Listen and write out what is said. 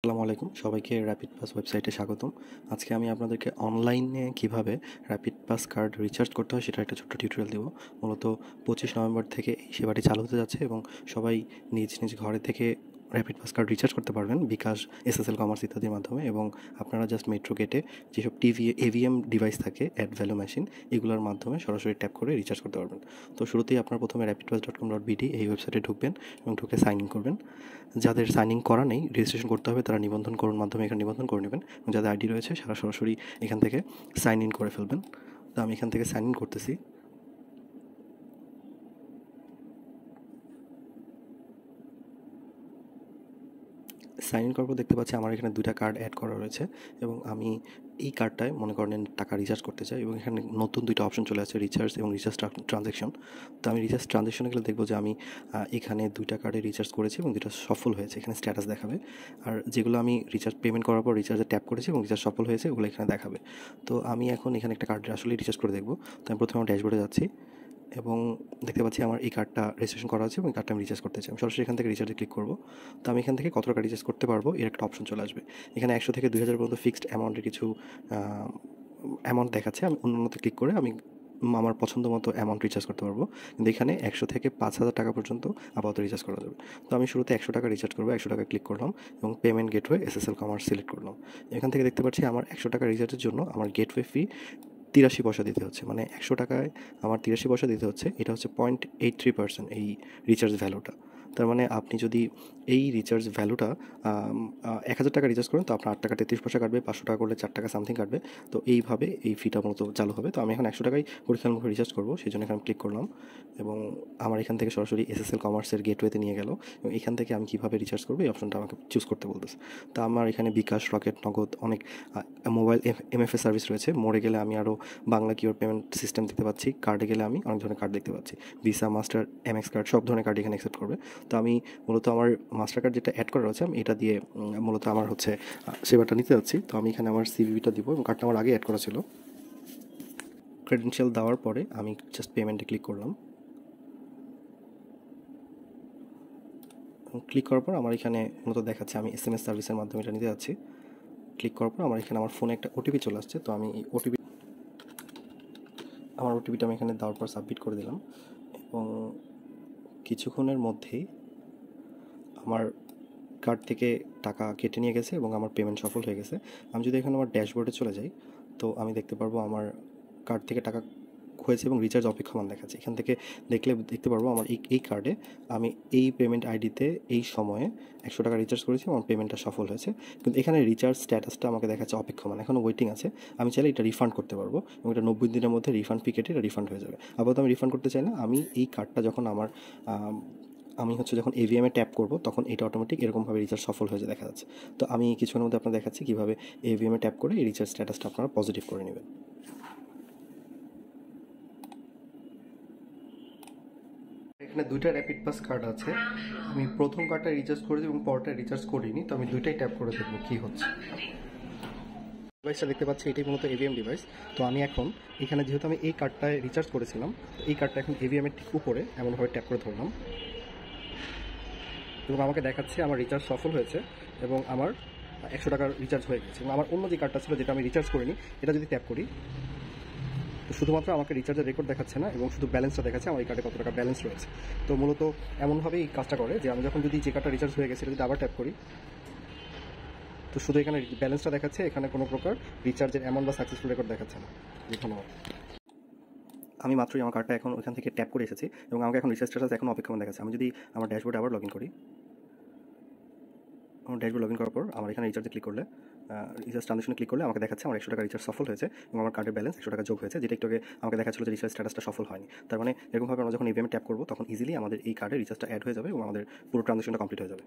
আসসালামু আলাইকুম, সবাইকে র্যাপিড পাস ওয়েবসাইটে স্বাগতম। আজকে আমি আপনাদেরকে অনলাইনে কিভাবে র্যাপিড পাস কার্ড রিচার্জ করতে হয় সেটা একটা ছোট্ট টিউটোরিয়াল দেবো। মূলত 25 নভেম্বর থেকে এই সেবাটি চালু হতে যাচ্ছে এবং সবাই নিজ নিজ ঘরে থেকে র্যাপিড পাস কার্ড রিচার্জ করতে পারবেন বিকাশ, এসএসএল কমার্স ইত্যাদির মাধ্যমে। এবং আপনারা জাস্ট মেট্রো গেটে যেসব টিভি এভিএম ডিভাইস থাকে, অ্যাড ভ্যালু মেশিন, এগুলোর মাধ্যমে সরাসরি ট্যাপ করে রিচার্জ করতে পারবেন। তো শুরুতেই আপনার প্রথমে rapidpass.com.bd এই ওয়েবসাইটে ঢুকবেন এবং ঢুকে সাইন ইন করবেন। যাদের সাইন ইন করা নেই, রেজিস্ট্রেশন করতে হবে, তারা নিবন্ধন করুন মাধ্যমে এখানে নিবন্ধন করে নেবেন এবং যাদের আইডি রয়েছে তারা সরাসরি এখান থেকে সাইন ইন করে ফেলবেন। তো আমি এখান থেকে সাইন ইন করতেছি। সাইন ইন করার পর দেখতে পাচ্ছি আমার এখানে 2টা কার্ড অ্যাড করা রয়েছে এবং আমি এই কার্ডটায় মনে করেন টাকা রিচার্জ করতে চাই এবং এখানে নতুন 2টা অপশন চলে আসছে, রিচার্জ এবং রিচার্জ ট্রানজ্যাকশন। তো আমি রিচার্জ ট্রানজ্যাকশনে গেলে দেখবো যে আমি এখানে 2টা কার্ডে রিচার্জ করেছি এবং 2টা সফল হয়েছে, এখানে স্ট্যাটাস দেখাবে। আর যেগুলো আমি রিচার্জ পেমেন্ট করার পর রিচার্জে ট্যাপ করেছি এবং রিচার্জ সফল হয়েছে ওগুলো এখানে দেখাবে। তো আমি এখন এখানে একটা কার্ডে আসলে রিচার্জ করে দেখবো। তো আমি প্রথমে আমার ড্যাশবোর্ডে যাচ্ছি এবং দেখতে পাচ্ছি আমার এই কার্ডটা রেজিস্ট্রেশন করা আছে এবং এই কার্ডটা আমি রিচার্জ করতে চাই। আমি সরাসরি এখান থেকে রিচার্জে ক্লিক করব। তো আমি এখান থেকে কত টাকা রিচার্জ করতে পারবো এর একটা অপশন চলে আসবে। এখানে 100 থেকে 2000 পর্যন্ত ফিক্সড অ্যামাউন্টের কিছু অ্যামাউন্ট দেখাচ্ছে। আমি অন্যতে ক্লিক করে আমি আমার পছন্দ মতো অ্যামাউন্ট রিচার্জ করতে পারবো। কিন্তু এখানে 100 থেকে 5000 টাকা পর্যন্ত আপাতত রিচার্জ করা যাবে। তো আমি শুরুতে 100 টাকা রিচার্জ করবো। 100 টাকা ক্লিক করলাম এবং payment gateway SSL commerce select করলাম। এখান থেকে দেখতে পাচ্ছি আমার 100 টাকা রিচার্জের জন্য আমার গেটওয়ে ফি 83 পয়সা দিতে হচ্ছে। মানে 100 টাকায় আমার 83 পয়সা দিতে হচ্ছে। এটা হচ্ছে 0.83% এই রিচার্জ ভ্যালুটা। তার মানে আপনি যদি এই রিচার্জ ভ্যালুটা 1000 টাকা রিচার্জ করেন তো আপনার 8 টাকা 33 পয়সা কাটবে, 500 টাকা করলে 4 টাকা সামথিং কাটবে। তো এইভাবে এই ফিটা মতো চালু হবে। তো আমি এখন 100 টাকায় পরীক্ষামূলক রিচার্জ করবো, সেই জন্য এখানে ক্লিক করলাম এবং আমার এখান থেকে সরাসরি এসএসএল কমার্সের গেটওয়েতে নিয়ে গেল এবং এখান থেকে আমি কীভাবে রিচার্জ করবো এই অপশনটা আমাকে চুজ করতে বলতেছে। তো আমার এখানে বিকাশ, রকেট, নগদ অনেক মোবাইল এমএফএস সার্ভিস রয়েছে। মোড়ে গেলে আমি আরও বাংলা কিওর পেমেন্ট সিস্টেম দেখতে পাচ্ছি। কার্ডে গেলে আমি অনেক ধরনের কার্ড দেখতে পাচ্ছি, ভিসা, মাস্টার, এমএক্স কার্ড, সব ধরনের কার্ড এখানে অ্যাকসেপ্ট করবে। তো আমি মূলত আমার মাস্টার কার্ড যেটা অ্যাড করা রয়েছে আমি এটা দিয়ে মূলত আমার হচ্ছে সেবাটা নিতে যাচ্ছি। তো আমি এখানে আমার সিভিভিটা দিব এবং কার্ডটা আমার আগে অ্যাড করা ছিল। ক্রেডেনশিয়াল দেওয়ার পরে আমি জাস্ট পেমেন্টে ক্লিক করলাম। ক্লিক করার পর আমার এখানে মূলত দেখাচ্ছে আমি এসএমএস সার্ভিসের মাধ্যমে এটা নিতে যাচ্ছি। ক্লিক করার পর আমার এখানে আমার ফোনে একটা ওটিপি চলে আসছে। তো আমি এই ওটিপিটা আমি এখানে দেওয়ার পর সাবমিট করে দিলাম এবং কিছুক্ষণের মধ্যেই আমার কার্ড থেকে টাকা কেটে নিয়ে গেছে এবং আমার পেমেন্ট সফল হয়ে গেছে। আমি যদি এখানে আমার ড্যাশবোর্ডে চলে যাই তো আমি দেখতে পারবো আমার কার্ড থেকে টাকা হয়েছে এবং রিচার্জ অপেক্ষমান দেখাচ্ছে। এখান থেকে দেখতে পারবো আমার এই কার্ডে আমি এই পেমেন্ট আইডিতে এই সময়ে 100 টাকা রিচার্জ করেছি, আমার পেমেন্টটা সফল হয়েছে। কিন্তু এখানে রিচার্জ স্ট্যাটাসটা আমাকে দেখাচ্ছে অপেক্ষমান, এখনও ওয়েটিং আছে। আমি চাইলে এটা রিফান্ড করতে পারবো এবং এটা 90 দিনের মধ্যে রিফান্ড ফি কেটে এটা রিফান্ড হয়ে যাবে। আপাতত আমি রিফান্ড করতে চাই না। আমি এই কার্ডটা যখন আমি যখন এভিএমে ট্যাপ করব তখন এটা অটোমেটিক এরকমভাবে রিচার্জ সফল হয়ে দেখা যাচ্ছে। তো আমি কিছুক্ষণের মধ্যে আপনার দেখাচ্ছি কীভাবে এভিএমে ট্যাপ করে এই রিচার্জ স্ট্যাটাসটা আপনারা পজিটিভ করে নেবেন। এখানে 2টা র্যাপিড পাস কার্ড আছে। আমি প্রথম কার্ডটা রিচার্জ করেছি এবং পরটা রিচার্জ করিনি। তো আমি 2টাই ট্যাপ করে দেখবো কী হচ্ছে। ডিভাইসটা দেখতে পাচ্ছি এটাই মূলত এভিএম ডিভাইস। তো আমি এখন এখানে যেহেতু আমি এই কার্ডটায় রিচার্জ করেছিলাম, এই কার্ডটা এখন এভিএমের ঠিক উপরে এমনভাবে ট্যাপ করে ধরলাম এবং আমাকে দেখাচ্ছে আমার রিচার্জ সফল হয়েছে এবং আমার 100 টাকার রিচার্জ হয়ে গেছে। এবং আমার অন্য যে কার্ডটা ছিল যেটা আমি রিচার্জ করিনি, এটা যদি ট্যাপ করি তো শুধুমাত্র আমাকে রিচার্জের রেকর্ড দেখাচ্ছে না এবং শুধু ব্যালেন্সটা দেখাচ্ছে আমার এই কার্ডে কত টাকা ব্যালেন্স রয়েছে। তো মূলত এমনভাবেই এই কাজটা করে যে আমি যখন যদি যে কার্ডটা রিচার্জ হয়ে গেছে এটা যদি আবার ট্যাপ করি তো শুধু এখানে ব্যালেন্সটা দেখাচ্ছে, এখানে কোনো প্রকার রিচার্জের অ্যামাউন্ট বা সাকসেসফুল রেকর্ড দেখাচ্ছে না। ধন্যবাদ। আমি মাত্রই আমার কার্ডটা এখন ওইখান থেকে ট্যাপ করে এসেছি এবং আমাকে এখন রিচার্জ স্ট্যাটাস এখন অপেক্ষমান দেখাচ্ছে। আমি যদি আমার ড্যাশবোর্ডে আবার লগ ইন করি, আমার ড্যাশবোর্ড লগ ইন করার পর আমার এখানে রিচার্জে ক্লিক করলে রিচার্জ ট্রানজ্যাকশনে ক্লিক করলে আমাকে দেখাচ্ছে আমার 100 টাকা রিচার্জ সফল হয়েছে এবং আমার কার্ডের ব্যালেন্স 100 টাকা যোগ হয়েছে, যেটা একটু আগে আমাকে দেখাচ্ছিল যে রিচার্জ স্ট্যাটাসটা সফল হয়নি। তার মানে এরকমভাবে আমরা যখন এভিএমে ট্যাপ করবো তখন ইজিলি আমাদের এই কার্ডে রিচার্জটা অ্যাড হয়ে যাবে এবং আমাদের পুরো ট্রানজ্যাকশনটা কমপ্লিট হয়ে যাবে।